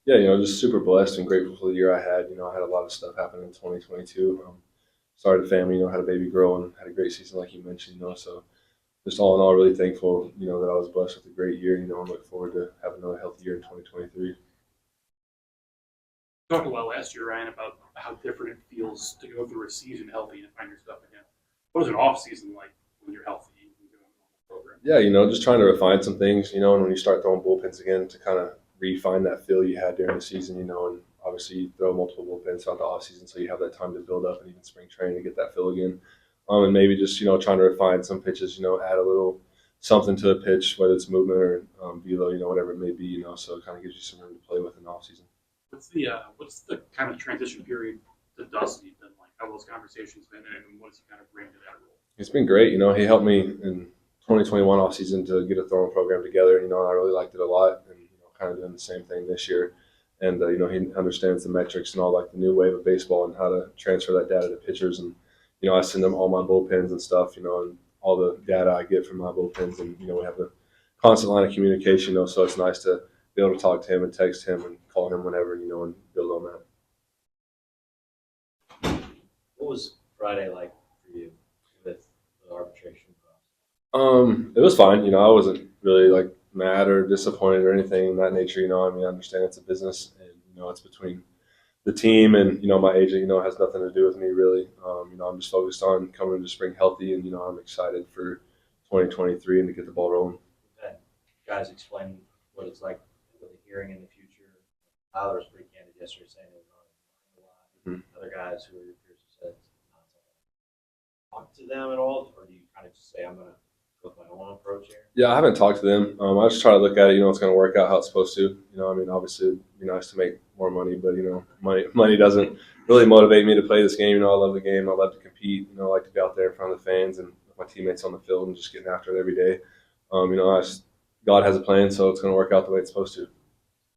Yeah, just super blessed and grateful for the year I had. I had a lot of stuff happen in 2022. Started a family, had a baby girl, and had a great season, like you mentioned. So just all in all, really thankful, that I was blessed with a great year. I'm looking forward to having another healthy year in 2023. Talked a lot last year, Ryan, about how different it feels to go through a season healthy and find yourself again. What is an off season like when you're healthy and doing a normal program? Yeah, just trying to refine some things, and when you start throwing bullpens again to kind of refine that feel you had during the season, and obviously you throw multiple bullpens throughout the off season, so you have that time to build up and even spring training to get that feel again. And maybe just trying to refine some pitches, add a little something to the pitch, whether it's movement or velo, whatever it may be, so it kind of gives you some room to play with in the off season. What's the kind of transition period to Dusty been like? How those conversations been, and what does he kind of bring to that role? It's been great. He helped me in 2021 off season to get a throwing program together. And I really liked it a lot, and kind of doing the same thing this year. And he understands the metrics and all like the new wave of baseball and how to transfer that data to pitchers. And I send them all my bullpens and stuff. And all the data I get from my bullpens, and we have a constant line of communication. So it's nice to be able to talk to him and text him and call him whenever, and build on that. What was Friday like for you with the arbitration process? It was fine. I wasn't really like mad or disappointed or anything in that nature. I understand it's a business, and it's between the team and my agent. It has nothing to do with me really. I'm just focused on coming into spring healthy, and I'm excited for 2023 and to get the ball rolling. Okay. Guys, explain what it's like with the hearing in the future. Tyler was pretty candid yesterday saying it was on a lot. Mm-hmm. Other guys who are your peers have said not to talk to them at all, or do you kind of just say I'm going to go with my own approach here? Yeah, I haven't talked to them. I just try to look at it. It's going to work out how it's supposed to. Obviously, it'd be nice to make more money, but money doesn't really motivate me to play this game. I love the game. I love to compete. I like to be out there in front of the fans and with my teammates on the field and just getting after it every day. God has a plan, so it's going to work out the way it's supposed to.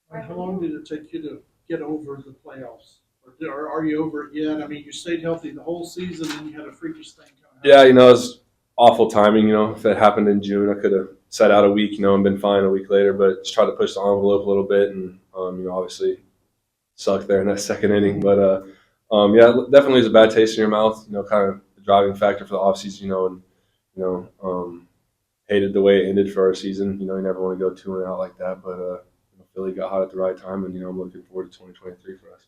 How long did it take you to get over the playoffs? Or are you over it yet? I mean, you stayed healthy the whole season, and you had a freakish thing coming. Yeah, it's awful timing. If it happened in June, I could have sat out a week, and been fine a week later. But just tried to push the envelope a little bit, and obviously sucked there in that second inning. But yeah, definitely is a bad taste in your mouth. Kind of the driving factor for the offseason. Hated the way it ended for our season. You never want to go 2-out like that. But Philly got hot at the right time, and I'm looking forward to 2023 for us.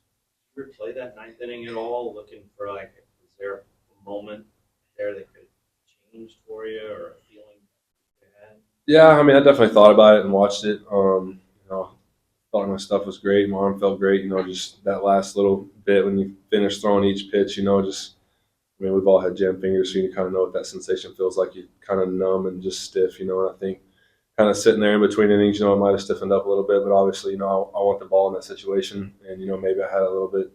Did you ever play that ninth inning at all? Looking for is there a moment there that could have changed for you, or a feeling you had? Yeah, I definitely thought about it and watched it. Thought my stuff was great. My arm felt great. Just that last little bit when you finish throwing each pitch. We've all had jam fingers, so you kind of know what that sensation feels like. You kind of numb and just stiff. And I think kind of sitting there in between innings, I might have stiffened up a little bit, but obviously, I want the ball in that situation, and maybe I had a little bit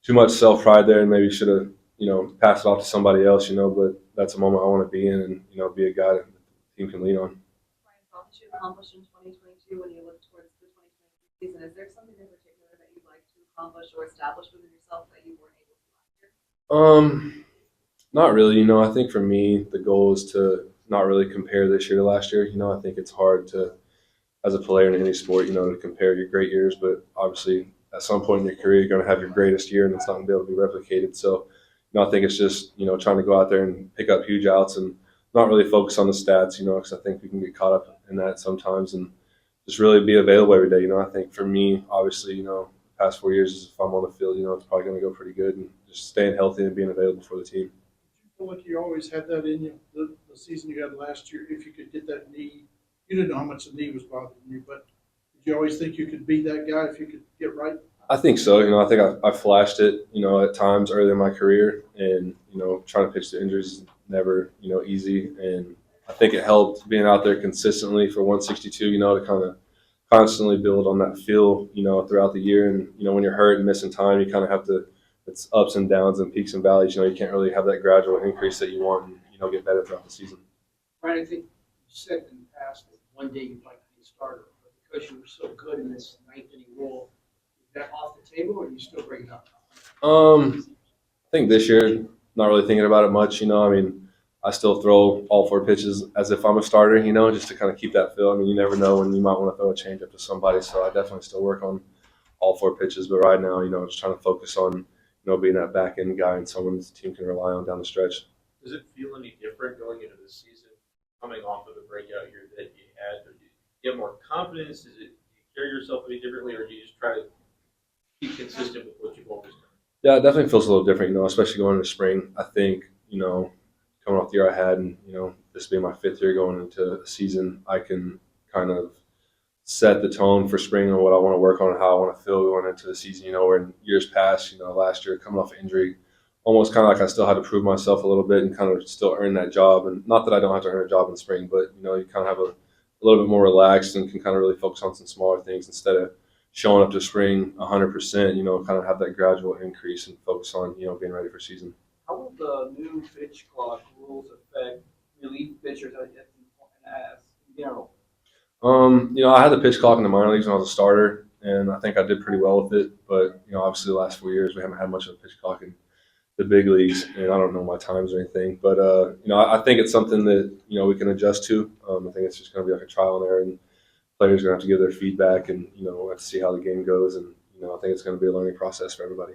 too much self pride there, and maybe should have passed it off to somebody else. But that's a moment I want to be in, and be a guy that the team can lean on. Ryan, what did you accomplish in 2022 when you look towards the 2023 season? Is there something in particular that you'd like to accomplish or establish within yourself that you weren't able to last year? Not really. I think for me, the goal is to not really compare this year to last year. I think it's hard to, as a player in any sport, to compare your great years, but obviously at some point in your career, you're going to have your greatest year, and it's not going to be able to be replicated. So, I think it's just, trying to go out there and pick up huge outs and not really focus on the stats, because I think we can get caught up in that sometimes, and just really be available every day. I think for me, obviously, the past 4 years, if I'm on the field, it's probably going to go pretty good, and just staying healthy and being available for the team. You feel like you always had that in you, the season you had last year, if you could get that knee? You didn't know how much the knee was bothering you, but did you always think you could be that guy if you could get right? I think so. I think I flashed it, at times early in my career, and, trying to pitch to injuries is never, easy. And I think it helped being out there consistently for 162, to kind of constantly build on that feel, throughout the year. And, when you're hurt and missing time, you kind of have to, it's ups and downs and peaks and valleys. You can't really have that gradual increase that you want and, get better throughout the season. Right, I think you said in the past that one day you'd like to be a starter, but because you were so good in this ninth inning role, is that off the table, or do you still bring it up? I think this year, not really thinking about it much. I still throw all 4 pitches as if I'm a starter, just to kind of keep that feel. You never know when you might want to throw a changeup to somebody, so I definitely still work on all 4 pitches. But right now, just trying to focus on, being that back end guy and someone the team can rely on down the stretch. Does it feel any different going into the season, coming off of the breakout year that you had? Or do you get more confidence? Do you carry yourself any differently, or do you just try to keep consistent with what you've always done? Yeah, it definitely feels a little different, especially going into spring. I think, coming off the year I had and, this being my 5th year going into a season, I can kind of set the tone for spring and what I want to work on and how I want to feel going into the season. Where in years past, last year coming off injury, almost kind of like I still had to prove myself a little bit and kind of still earn that job. And not that I don't have to earn a job in spring, but, you kind of have a little bit more relaxed and can kind of really focus on some smaller things instead of showing up to spring 100%, kind of have that gradual increase and focus on, being ready for season. How will the new pitch clock rules affect relief pitchers as in general? I had the pitch clock in the minor leagues when I was a starter, and I think I did pretty well with it. But, obviously the last 4 years we haven't had much of a pitch clock in the big leagues, and I don't know my times or anything. But, I think it's something that, we can adjust to. I think it's just going to be like a trial and error, and players are going to have to give their feedback and, we'll have to see how the game goes. And, I think it's going to be a learning process for everybody.